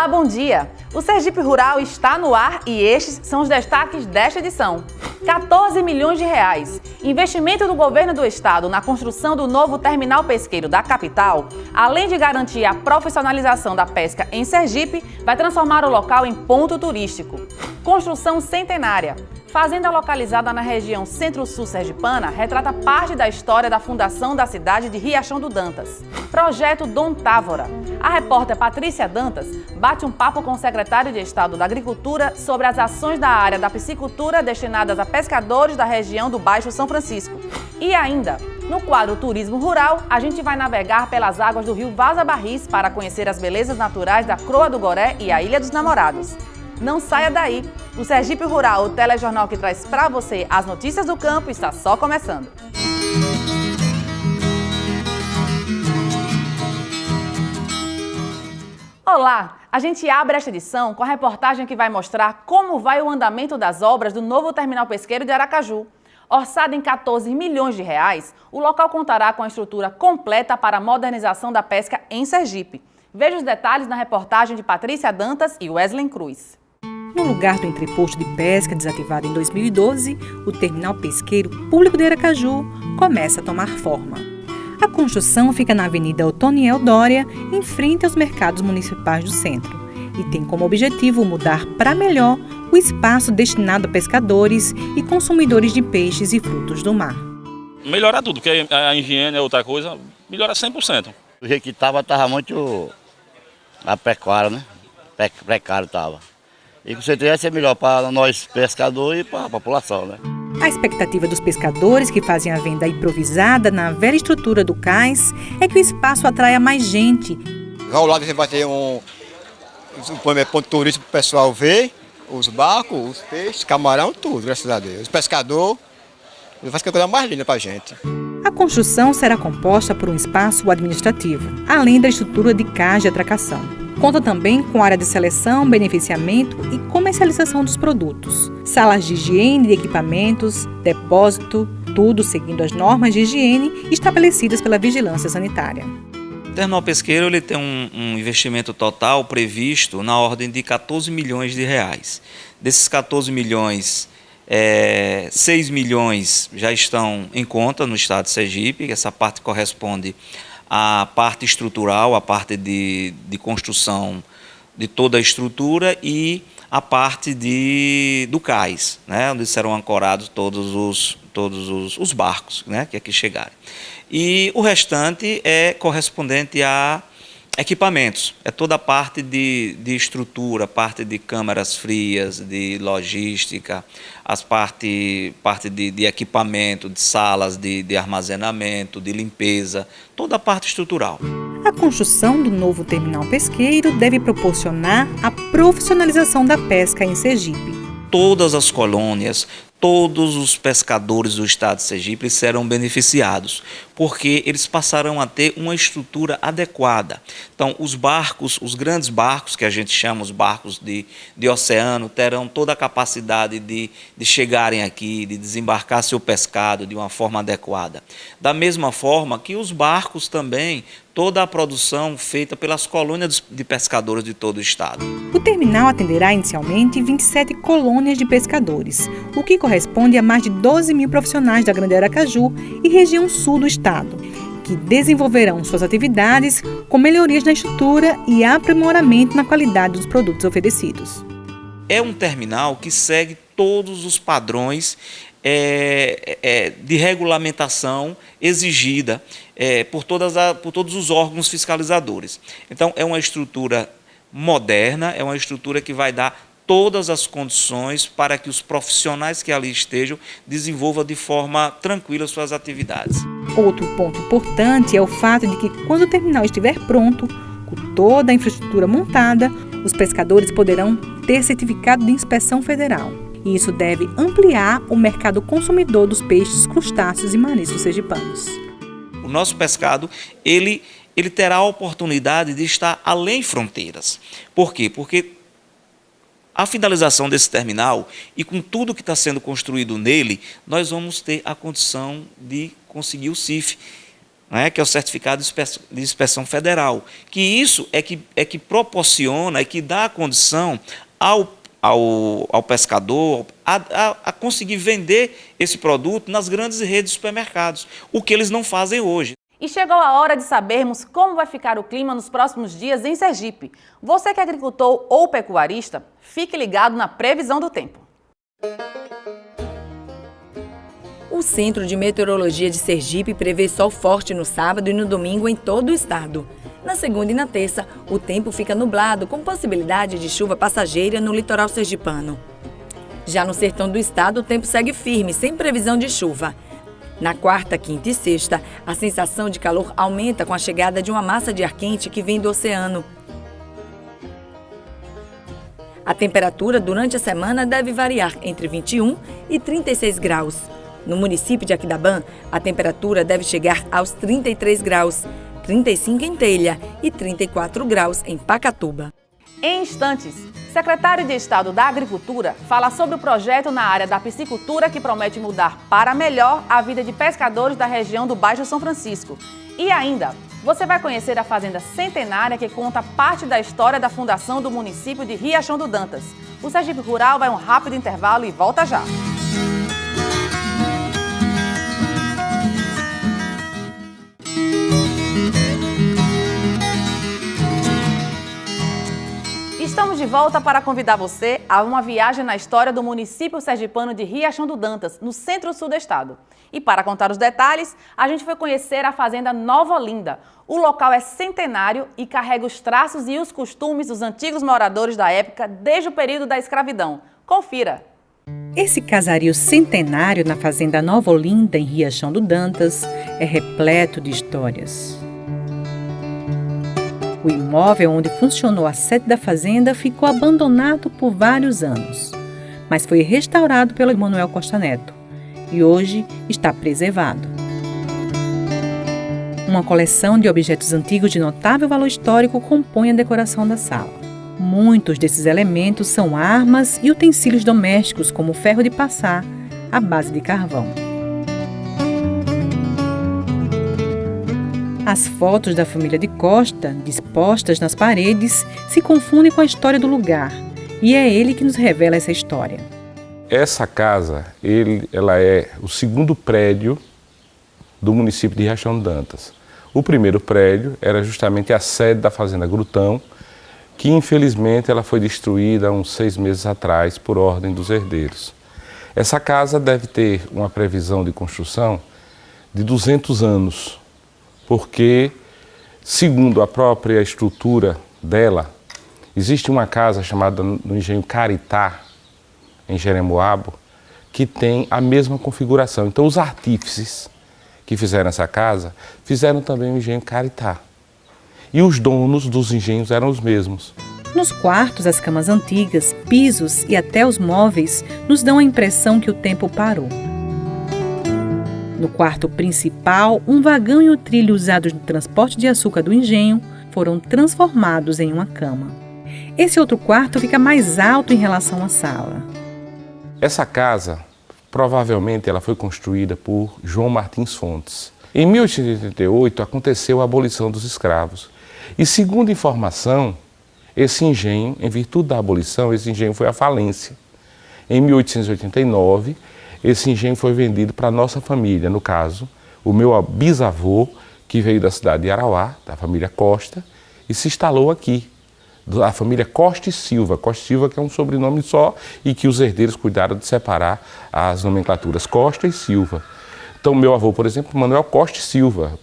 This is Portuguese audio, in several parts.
Olá, bom dia! O Sergipe Rural está no ar e estes são os destaques desta edição. 14 milhões de reais. Investimento do governo do estado na construção do novo terminal pesqueiro da capital, além de garantir a profissionalização da pesca em Sergipe, vai transformar o local em ponto turístico. Construção centenária. Fazenda localizada na região Centro-Sul sergipana retrata parte da história da fundação da cidade de Riachão do Dantas. Projeto Dom Távora. A repórter Patrícia Dantas bate um papo com o secretário de Estado da Agricultura sobre as ações da área da piscicultura destinadas a pescadores da região do Baixo São Francisco. E ainda, no quadro Turismo Rural, a gente vai navegar pelas águas do rio Vaza Barris para conhecer as belezas naturais da Croa do Goré e a Ilha dos Namorados. Não saia daí! O Sergipe Rural, o telejornal que traz para você as notícias do campo, está só começando. Olá! A gente abre esta edição com a reportagem que vai mostrar como vai o andamento das obras do novo terminal pesqueiro de Aracaju. Orçado em 14 milhões de reais, o local contará com a estrutura completa para a modernização da pesca em Sergipe. Veja os detalhes na reportagem de Patrícia Dantas e Wesley Cruz. No lugar do entreposto de pesca desativado em 2012, o terminal pesqueiro público de Aracaju começa a tomar forma. A construção fica na Avenida Otoniel Dória, em frente aos mercados municipais do centro, e tem como objetivo mudar para melhor o espaço destinado a pescadores e consumidores de peixes e frutos do mar. Melhorar tudo, porque a higiene é outra coisa, melhora 100%. Do jeito que estava muito a pecuária, né? Precário estava. E com certeza ia ser melhor para nós pescadores e para a população, né? A expectativa dos pescadores que fazem a venda improvisada na velha estrutura do cais é que o espaço atraia mais gente. Ao lado você vai ter um ponto turístico para o pessoal ver os barcos, os peixes, camarão, tudo, graças a Deus. Os pescadores, faz que a coisa mais linda para a gente. A construção será composta por um espaço administrativo, além da estrutura de cais de atracação. Conta também com área de seleção, beneficiamento e comercialização dos produtos, salas de higiene de equipamentos, depósito, tudo seguindo as normas de higiene estabelecidas pela Vigilância Sanitária. O terminal pesqueiro ele tem um investimento total previsto na ordem de 14 milhões de reais. Desses 14 milhões, 6 milhões já estão em conta no estado de Sergipe, essa parte corresponde à parte estrutural, a parte de construção de toda a estrutura e a parte do cais, né, onde serão ancorados todos os barcos, né, que aqui chegarem. E o restante é correspondente a equipamentos, é toda a parte de estrutura, parte de câmaras frias, de logística, as parte de equipamento, de salas de armazenamento, de limpeza, toda a parte estrutural. A construção do novo terminal pesqueiro deve proporcionar a profissionalização da pesca em Sergipe. Todas as colônias, todos os pescadores do estado de Sergipe serão beneficiados, porque eles passarão a ter uma estrutura adequada. Então, os barcos, os grandes barcos, que a gente chama os barcos de oceano, terão toda a capacidade de chegarem aqui, de desembarcar seu pescado de uma forma adequada. Da mesma forma que os barcos também, toda a produção feita pelas colônias de pescadores de todo o estado. O terminal atenderá inicialmente 27 colônias de pescadores, o que corresponde a mais de 12 mil profissionais da Grande Aracaju e região sul do estado, que desenvolverão suas atividades com melhorias na estrutura e aprimoramento na qualidade dos produtos oferecidos. É um terminal que segue todos os padrões de regulamentação exigida por todos os órgãos fiscalizadores. Então, é uma estrutura moderna, é uma estrutura que vai dar todas as condições para que os profissionais que ali estejam desenvolvam de forma tranquila suas atividades. Outro ponto importante é o fato de que, quando o terminal estiver pronto, com toda a infraestrutura montada, os pescadores poderão ter certificado de inspeção federal. E isso deve ampliar o mercado consumidor dos peixes, crustáceos e mariscos sergipanos. O nosso pescado, ele terá a oportunidade de estar além fronteiras. Por quê? Porque a finalização desse terminal e com tudo que está sendo construído nele, nós vamos ter a condição de conseguir o CIF. né, que é o certificado de inspeção federal, que isso é que proporciona, é que dá a condição ao pescador a conseguir vender esse produto nas grandes redes de supermercados, o que eles não fazem hoje. E chegou a hora de sabermos como vai ficar o clima nos próximos dias em Sergipe. Você que é agricultor ou pecuarista, fique ligado na previsão do tempo. O Centro de Meteorologia de Sergipe prevê sol forte no sábado e no domingo em todo o estado. Na segunda e na terça, o tempo fica nublado, com possibilidade de chuva passageira no litoral sergipano. Já no sertão do estado, o tempo segue firme, sem previsão de chuva. Na quarta, quinta e sexta, a sensação de calor aumenta com a chegada de uma massa de ar quente que vem do oceano. A temperatura durante a semana deve variar entre 21 e 36 graus. No município de Aquidabã, a temperatura deve chegar aos 33 graus, 35 em Telha e 34 graus em Pacatuba. Em instantes, secretário de Estado da Agricultura fala sobre o projeto na área da piscicultura que promete mudar para melhor a vida de pescadores da região do Baixo São Francisco. E ainda, você vai conhecer a Fazenda Centenária que conta parte da história da fundação do município de Riachão do Dantas. O Sergipe Rural vai a um rápido intervalo e volta já. Estamos de volta para convidar você a uma viagem na história do município sergipano de Riachão do Dantas, no centro-sul do estado. E para contar os detalhes, a gente foi conhecer a Fazenda Nova Olinda. O local é centenário e carrega os traços e os costumes dos antigos moradores da época desde o período da escravidão. Confira! Esse casario centenário na Fazenda Nova Olinda, em Riachão do Dantas, é repleto de histórias. O imóvel onde funcionou a sede da fazenda ficou abandonado por vários anos, mas foi restaurado pelo Emanuel Costa Neto e hoje está preservado. Uma coleção de objetos antigos de notável valor histórico compõe a decoração da sala. Muitos desses elementos são armas e utensílios domésticos, como ferro de passar, à base de carvão. As fotos da família de Costa, dispostas nas paredes, se confundem com a história do lugar, e é ele que nos revela essa história. Essa casa, ela é o segundo prédio do município de Riachão do Dantas. O primeiro prédio era justamente a sede da Fazenda Grutão, que infelizmente ela foi destruída há uns 6 meses atrás por ordem dos herdeiros. Essa casa deve ter uma previsão de construção de 200 anos, porque, segundo a própria estrutura dela, existe uma casa chamada no Engenho Caritá, em Jeremoabo, que tem a mesma configuração. Então, os artífices que fizeram essa casa, fizeram também o Engenho Caritá. E os donos dos engenhos eram os mesmos. Nos quartos, as camas antigas, pisos e até os móveis nos dão a impressão que o tempo parou. No quarto principal, um vagão e o trilho usados no transporte de açúcar do engenho foram transformados em uma cama. Esse outro quarto fica mais alto em relação à sala. Essa casa, provavelmente, ela foi construída por João Martins Fontes. Em 1888, aconteceu a abolição dos escravos. E, segundo informação, esse engenho, em virtude da abolição, esse engenho foi à falência. Em 1889, esse engenho foi vendido para a nossa família, no caso, o meu bisavô, que veio da cidade de Arauá, da família Costa, e se instalou aqui, da família Costa e Silva. Costa e Silva, que é um sobrenome só, e que os herdeiros cuidaram de separar as nomenclaturas Costa e Silva. Então, meu avô, por exemplo, Manuel Costa e Silva,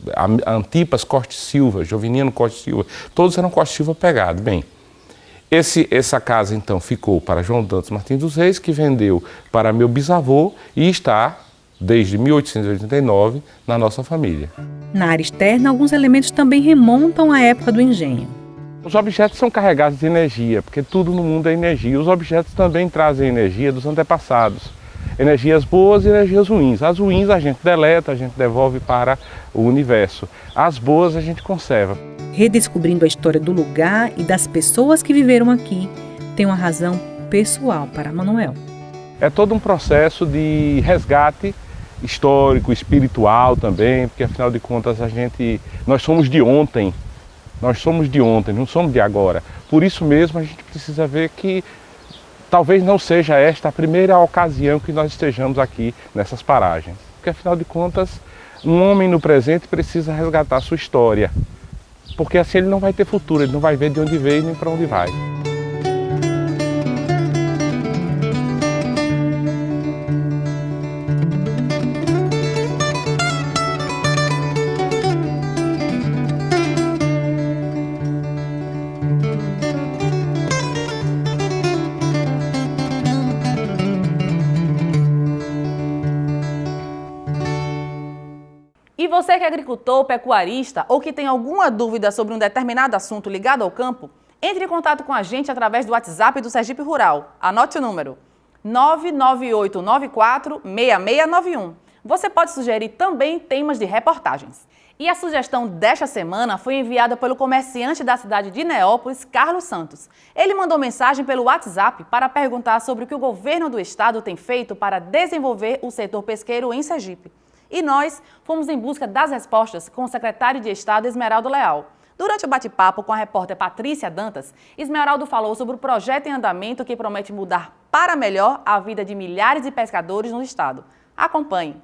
Antipas Costa e Silva, Joviniano Costa e Silva, todos eram Costa e Silva pegados. Bem, essa casa, então, ficou para João Dantas Martins dos Reis, que vendeu para meu bisavô e está, desde 1889, na nossa família. Na área externa, alguns elementos também remontam à época do engenho. Os objetos são carregados de energia, porque tudo no mundo é energia. Os objetos também trazem energia dos antepassados. Energias boas e energias ruins. As ruins a gente deleta, a gente devolve para o universo. As boas a gente conserva. Redescobrindo a história do lugar e das pessoas que viveram aqui, tem uma razão pessoal para Manuel. É todo um processo de resgate histórico, espiritual também, porque afinal de contas nós somos de ontem, não somos de agora. Por isso mesmo a gente precisa ver que talvez não seja esta a primeira ocasião que nós estejamos aqui nessas paragens, porque afinal de contas um homem no presente precisa resgatar a sua história, porque assim ele não vai ter futuro, ele não vai ver de onde veio nem para onde vai. E você que é agricultor, pecuarista ou que tem alguma dúvida sobre um determinado assunto ligado ao campo, entre em contato com a gente através do WhatsApp do Sergipe Rural. Anote o número 998946691. Você pode sugerir também temas de reportagens. E a sugestão desta semana foi enviada pelo comerciante da cidade de Neópolis, Carlos Santos. Ele mandou mensagem pelo WhatsApp para perguntar sobre o que o governo do estado tem feito para desenvolver o setor pesqueiro em Sergipe. E nós fomos em busca das respostas com o secretário de Estado, Esmeraldo Leal. Durante o bate-papo com a repórter Patrícia Dantas, Esmeraldo falou sobre o projeto em andamento que promete mudar para melhor a vida de milhares de pescadores no estado. Acompanhe.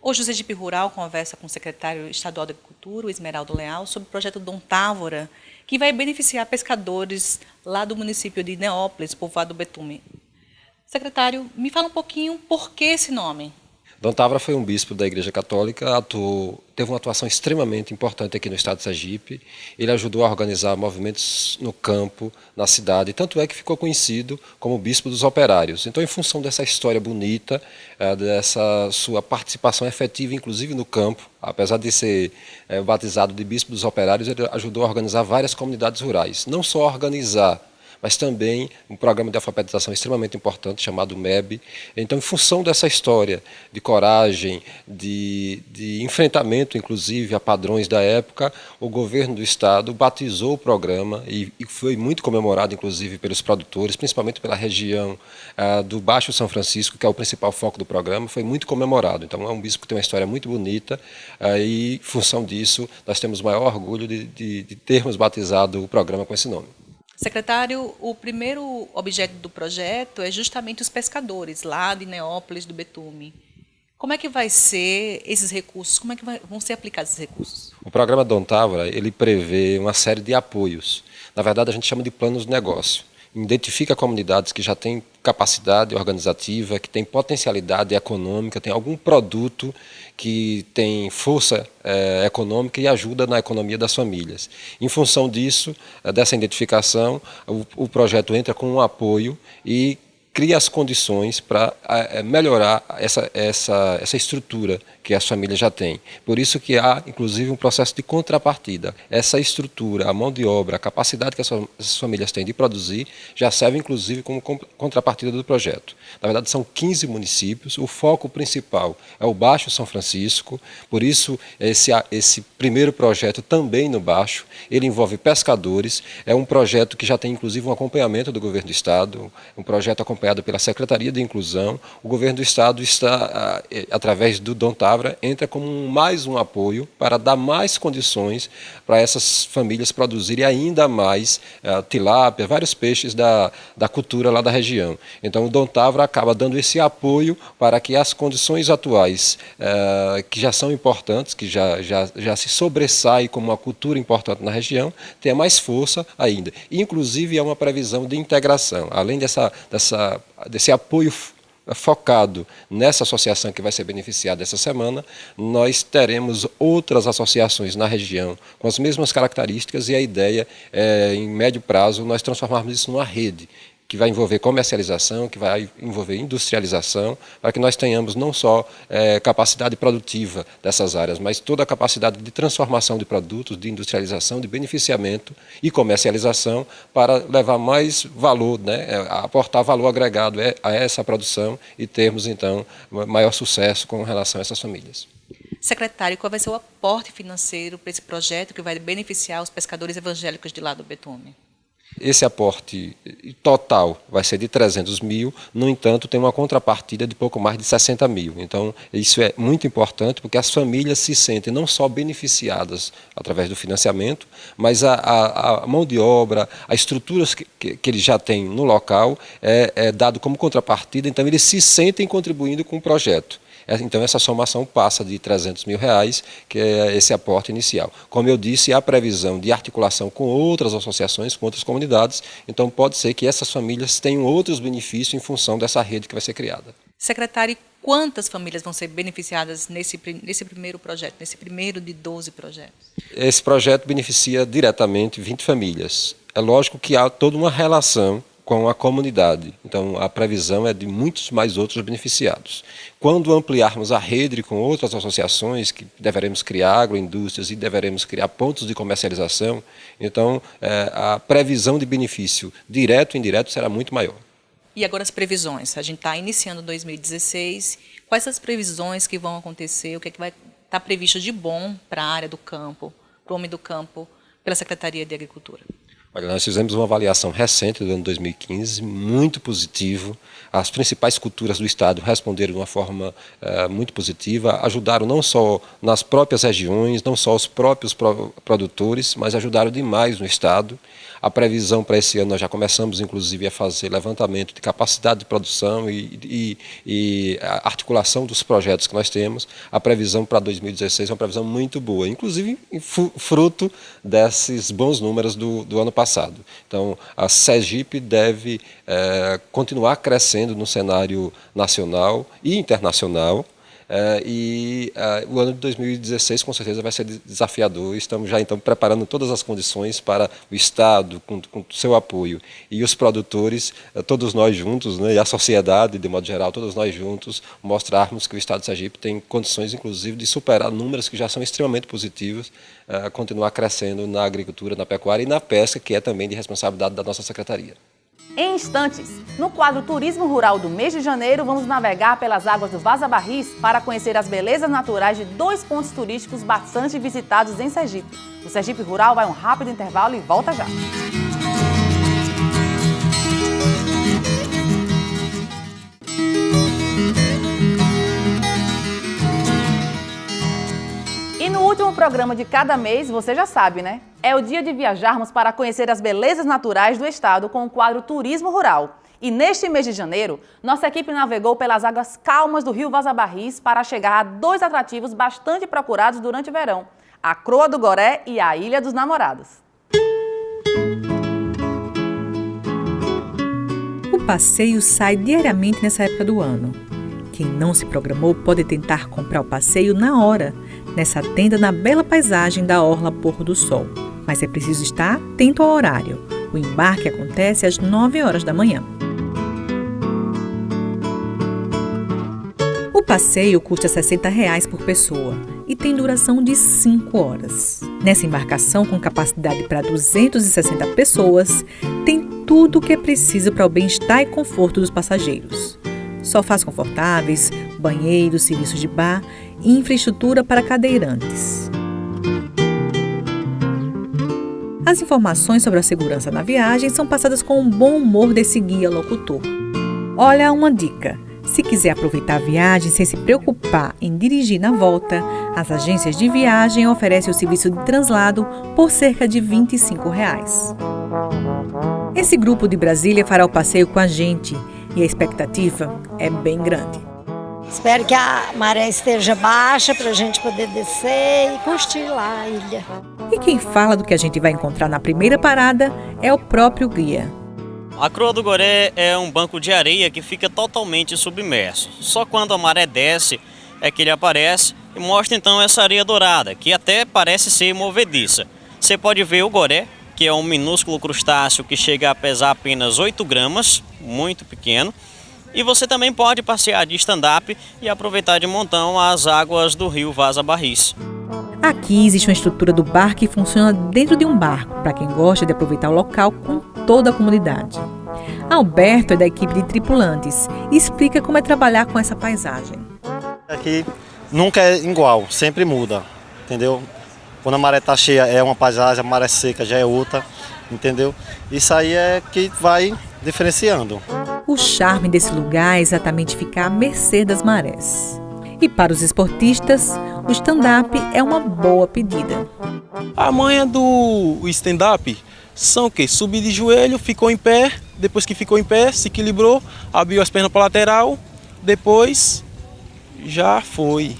Hoje o Sergipe Rural conversa com o secretário estadual da Agricultura, o Esmeraldo Leal, sobre o projeto Dom Távora, que vai beneficiar pescadores lá do município de Neópolis, povoado do Betume. Secretário, me fala um pouquinho por que esse nome? Dom Távora foi um bispo da Igreja Católica, teve uma atuação extremamente importante aqui no estado de Sergipe. Ele ajudou a organizar movimentos no campo, na cidade, tanto é que ficou conhecido como bispo dos operários. Então, em função dessa história bonita, dessa sua participação efetiva, inclusive no campo, apesar de ser batizado de bispo dos operários, ele ajudou a organizar várias comunidades rurais. Não só organizar, mas também um programa de alfabetização extremamente importante chamado MEB. Então, em função dessa história de coragem, de enfrentamento, inclusive, a padrões da época, o governo do estado batizou o programa e foi muito comemorado, inclusive, pelos produtores, principalmente pela região do Baixo São Francisco, que é o principal foco do programa, foi muito comemorado. Então, é um bispo que tem uma história muito bonita e, em função disso, nós temos o maior orgulho de termos batizado o programa com esse nome. Secretário, o primeiro objeto do projeto é justamente os pescadores lá de Neópolis, do Betume. Como é que vai ser esses recursos? Como é que vão ser aplicados esses recursos? O programa Dom Távora, ele prevê uma série de apoios. Na verdade, a gente chama de planos de negócio. Identifica comunidades que já têm capacidade organizativa, que têm potencialidade econômica, tem algum produto que tem força econômica e ajuda na economia das famílias. Em função disso, dessa identificação, o projeto entra com um apoio e cria as condições para melhorar essa estrutura que as famílias já têm. Por isso que há, inclusive, um processo de contrapartida. Essa estrutura, a mão de obra, a capacidade que as famílias têm de produzir, já serve, inclusive, como contrapartida do projeto. Na verdade, são 15 municípios, o foco principal é o Baixo São Francisco, por isso esse primeiro projeto também no Baixo, ele envolve pescadores, é um projeto que já tem, inclusive, um acompanhamento do governo do estado, um projeto acompanhado pela Secretaria de Inclusão. O governo do estado está, através do Dom Távora, entra como mais um apoio para dar mais condições para essas famílias produzirem ainda mais tilápia, vários peixes da cultura lá da região. Então o Dom Távora acaba dando esse apoio para que as condições atuais, que já são importantes, que já se sobressaem como uma cultura importante na região, tenha mais força ainda. Inclusive, é uma previsão de integração, além desse apoio focado nessa associação que vai ser beneficiada essa semana, nós teremos outras associações na região com as mesmas características e a ideia é, em médio prazo, nós transformarmos isso numa rede que vai envolver comercialização, que vai envolver industrialização, para que nós tenhamos não só capacidade produtiva dessas áreas, mas toda a capacidade de transformação de produtos, de industrialização, de beneficiamento e comercialização para levar mais valor, aportar valor agregado a essa produção e termos, então, maior sucesso com relação a essas famílias. Secretário, qual vai ser o aporte financeiro para esse projeto que vai beneficiar os pescadores evangélicos de lá do Betume? Esse aporte total vai ser de 300 mil, no entanto, tem uma contrapartida de pouco mais de 60 mil. Então, isso é muito importante porque as famílias se sentem não só beneficiadas através do financiamento, mas a mão de obra, as estruturas que eles já têm no local é dado como contrapartida, então eles se sentem contribuindo com o projeto. Então, essa somação passa de 300 mil reais, que é esse aporte inicial. Como eu disse, há previsão de articulação com outras associações, com outras comunidades, então pode ser que essas famílias tenham outros benefícios em função dessa rede que vai ser criada. Secretário, quantas famílias vão ser beneficiadas nesse primeiro projeto, nesse primeiro de 12 projetos? Esse projeto beneficia diretamente 20 famílias. É lógico que há toda uma relação com a comunidade. Então, a previsão é de muitos mais outros beneficiados. Quando ampliarmos a rede com outras associações, que deveremos criar agroindústrias e deveremos criar pontos de comercialização, então a previsão de benefício direto e indireto será muito maior. E agora as previsões. A gente está iniciando 2016. Quais são as previsões que vão acontecer? O que é que vai estar previsto de bom para a área do campo, para o homem do campo, pela Secretaria de Agricultura? Olha, nós fizemos uma avaliação recente do ano 2015, muito positivo. As principais culturas do Estado responderam de uma forma muito positiva, ajudaram não só nas próprias regiões, não só os próprios produtores, mas ajudaram demais no Estado. A previsão para esse ano, nós já começamos, inclusive, a fazer levantamento de capacidade de produção e a articulação dos projetos que nós temos. A previsão para 2016 é uma previsão muito boa, inclusive fruto desses bons números do ano passado. Então, a Sergipe deve continuar crescendo no cenário nacional e internacional. O ano de 2016 com certeza vai ser desafiador. Estamos já então preparando todas as condições para o Estado, com seu apoio, e os produtores, todos nós juntos, né, e a sociedade de modo geral, todos nós juntos, mostrarmos que o Estado de Sergipe tem condições inclusive de superar números que já são extremamente positivos, continuar crescendo na agricultura, na pecuária e na pesca, que é também de responsabilidade da nossa Secretaria. Em instantes, no quadro Turismo Rural do mês de janeiro, vamos navegar pelas águas do Vaza Barris para conhecer as belezas naturais de 2 pontos turísticos bastante visitados em Sergipe. O Sergipe Rural vai a um rápido intervalo e volta já. E no último programa de cada mês, você já sabe, né? É o dia de viajarmos para conhecer as belezas naturais do estado com o quadro Turismo Rural. E neste mês de janeiro, nossa equipe navegou pelas águas calmas do rio Vaza Barris para chegar a 2 atrativos bastante procurados durante o verão: a Croa do Goré e a Ilha dos Namorados. O passeio sai diariamente nessa época do ano. Quem não se programou pode tentar comprar o passeio na hora, nessa tenda na bela paisagem da Orla Pôr do Sol. Mas é preciso estar atento ao horário. O embarque acontece às 9 horas da manhã. O passeio custa R$ 60 por pessoa e tem duração de 5 horas. Nessa embarcação com capacidade para 260 pessoas, tem tudo o que é preciso para o bem-estar e conforto dos passageiros. Sofás confortáveis, banheiros, serviços de bar e infraestrutura para cadeirantes. As informações sobre a segurança na viagem são passadas com o bom humor desse guia locutor. Olha uma dica: se quiser aproveitar a viagem sem se preocupar em dirigir na volta, as agências de viagem oferecem o serviço de translado por cerca de R$ 25. Esse grupo de Brasília fará o passeio com a gente e a expectativa é bem grande. Espero que a maré esteja baixa para a gente poder descer e curtir lá a ilha. E quem fala do que a gente vai encontrar na primeira parada é o próprio guia. A Croa do Goré é um banco de areia que fica totalmente submerso. Só quando a maré desce é que ele aparece e mostra então essa areia dourada, que até parece ser movediça. Você pode ver o goré, que é um minúsculo crustáceo que chega a pesar apenas 8 gramas, muito pequeno. E você também pode passear de stand-up e aproveitar de montão as águas do rio Vaza Barris. Aqui existe uma estrutura do bar que funciona dentro de um barco, para quem gosta de aproveitar o local com toda a comunidade. Alberto é da equipe de tripulantes e explica como é trabalhar com essa paisagem. Aqui nunca é igual, sempre muda, entendeu? Quando a maré está cheia é uma paisagem, a maré seca já é outra, entendeu? Isso aí é que vai diferenciando. O charme desse lugar é exatamente ficar à mercê das marés. E para os esportistas, o stand-up é uma boa pedida. A manha do stand-up são o quê? Subir de joelho, ficou em pé, depois que ficou em pé, se equilibrou, abriu as pernas para a lateral, depois já foi.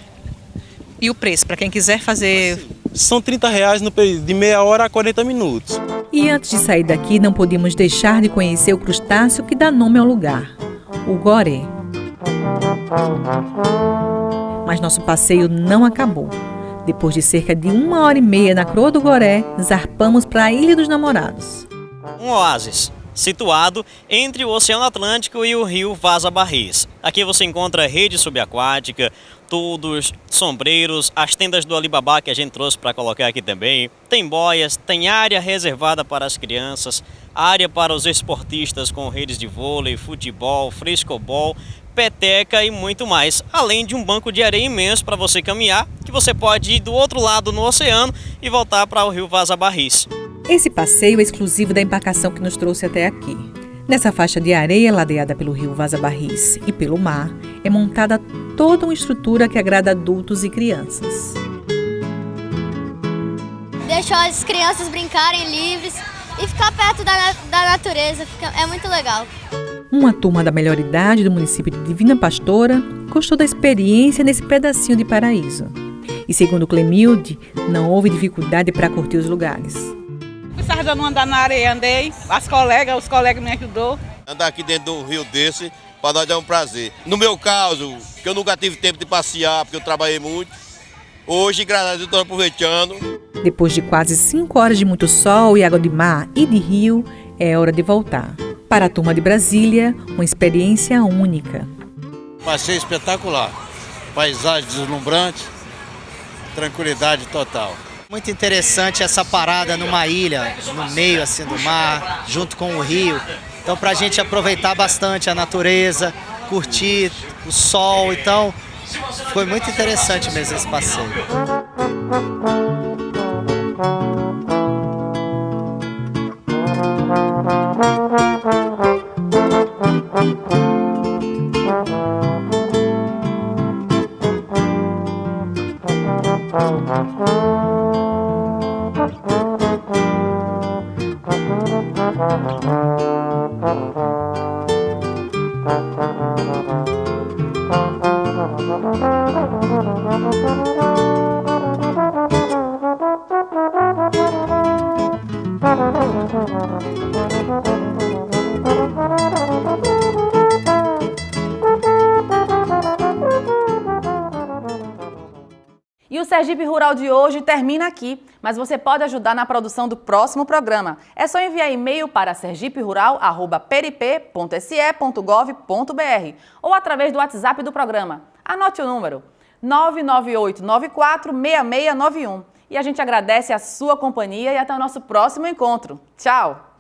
E o preço, para quem quiser fazer? São R$30 no período de meia hora a 40 minutos. E antes de sair daqui, não podíamos deixar de conhecer o crustáceo que dá nome ao lugar, o goré. Mas nosso passeio não acabou. Depois de cerca de 1h30 na Croa do Goré, zarpamos para a Ilha dos Namorados. Um oásis, situado entre o Oceano Atlântico e o rio Vaza Barris. Aqui você encontra rede subaquática, toldos, sombreiros, as tendas do Alibaba que a gente trouxe para colocar aqui também. Tem boias, tem área reservada para as crianças, área para os esportistas com redes de vôlei, futebol, frescobol, peteca e muito mais. Além de um banco de areia imenso para você caminhar, que você pode ir do outro lado no oceano e voltar para o rio Vaza Barris. Esse passeio é exclusivo da embarcação que nos trouxe até aqui. Nessa faixa de areia ladeada pelo rio Vaza Barris e pelo mar, é montada toda uma estrutura que agrada adultos e crianças. Deixa as crianças brincarem livres e ficar perto da natureza, é muito legal. Uma turma da melhor idade do município de Divina Pastora gostou da experiência nesse pedacinho de paraíso. E segundo Clemilde, não houve dificuldade para curtir os lugares. Precisava de não andar na areia, andei, os colegas me ajudou. Andar aqui dentro de um rio desse, para nós é um prazer. No meu caso, que eu nunca tive tempo de passear, porque eu trabalhei muito, hoje, graças a Deus, estou aproveitando. Depois de quase 5 horas de muito sol e água de mar e de rio, é hora de voltar. Para a turma de Brasília, uma experiência única. Passeio espetacular, paisagem deslumbrante, tranquilidade total. Muito interessante essa parada numa ilha, no meio assim do mar, junto com o rio. Então, para a gente aproveitar bastante a natureza, curtir o sol. Então, foi muito interessante mesmo esse passeio. E o Sergipe Rural de hoje termina aqui, mas você pode ajudar na produção do próximo programa. É só enviar e-mail para sergiperural@perip.se.gov.br ou através do WhatsApp do programa. Anote o número 998946691. E a gente agradece a sua companhia e até o nosso próximo encontro. Tchau!